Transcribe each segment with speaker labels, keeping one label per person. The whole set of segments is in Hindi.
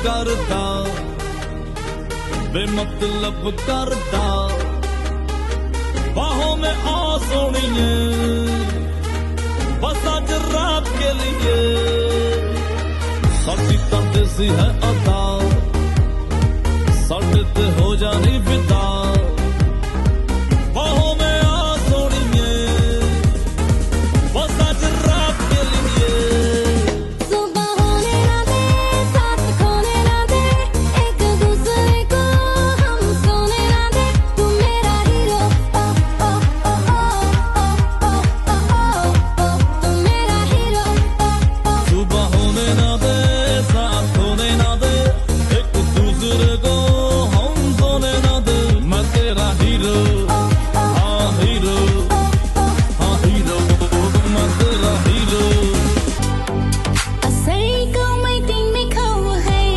Speaker 1: करदा बेमतलब करदा बाहों में आ सोनिए बस आज रात के लिए साडी परदेसी है अदा साडे ते हो जानी फिदा बाहों में आ सोनिए बस आज रात के लिए
Speaker 2: सुबह होने ना दे साथ खोने ना दे एक दूसरे को हम सोने ना दे तू मेरा हीरो ओ ओ ओ ओ ओ ओ तू मेरा हीरो ओ
Speaker 1: सुबह होने ना दे साथ होने ना दे एक दूसरे को हम सोने ना दे मैं तेरा हीरो हाँ हीरो हाँ हीरो मैं तेरा hero
Speaker 2: I say go mấy tình mấy khâu hay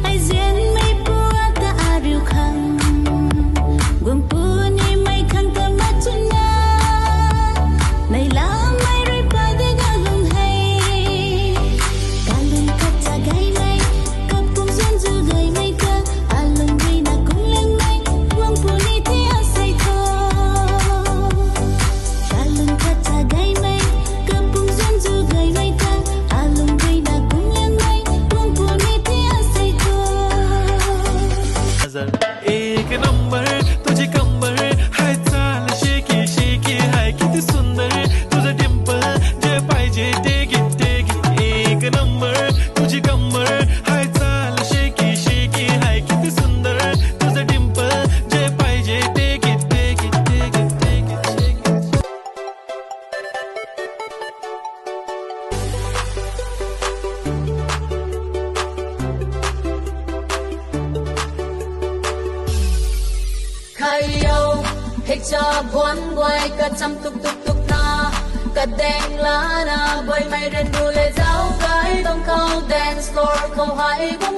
Speaker 2: ai duyên mấy bữa ta ariu khăn buồn bữa ni mấy khăn ta mất chân na này là mấy rơi bay để ga lung hay cả lung cắt ta gay mấy cặp cùng duyên dư gay mấy cơ à lung đi na cũng lên mấy buồn bữa ni thì à say thôi cả lung cắt ta gay mấy cặp cùng duyên dư gay mấy cơ à lung đi na cũng lên mấy buồn bữa ni thì à say thôi
Speaker 3: एक नंबर तुझी कंबर हाय चाल शेकी शेकी हाय किती सुंदर तुझं डिंपल जे पाहिजे ते घे एक नंबर तुझी कंबर हाय चाल शेकी शेकी हाय किती सुंदर तुझं डिंपल जे पाहिजे ते घे
Speaker 4: Kayo Hector buồn quay cả trăm tuk tuk tuk na cả đèn lá na bởi mây đen đu lệ giáo cái đông khâu dance floor không hay cũng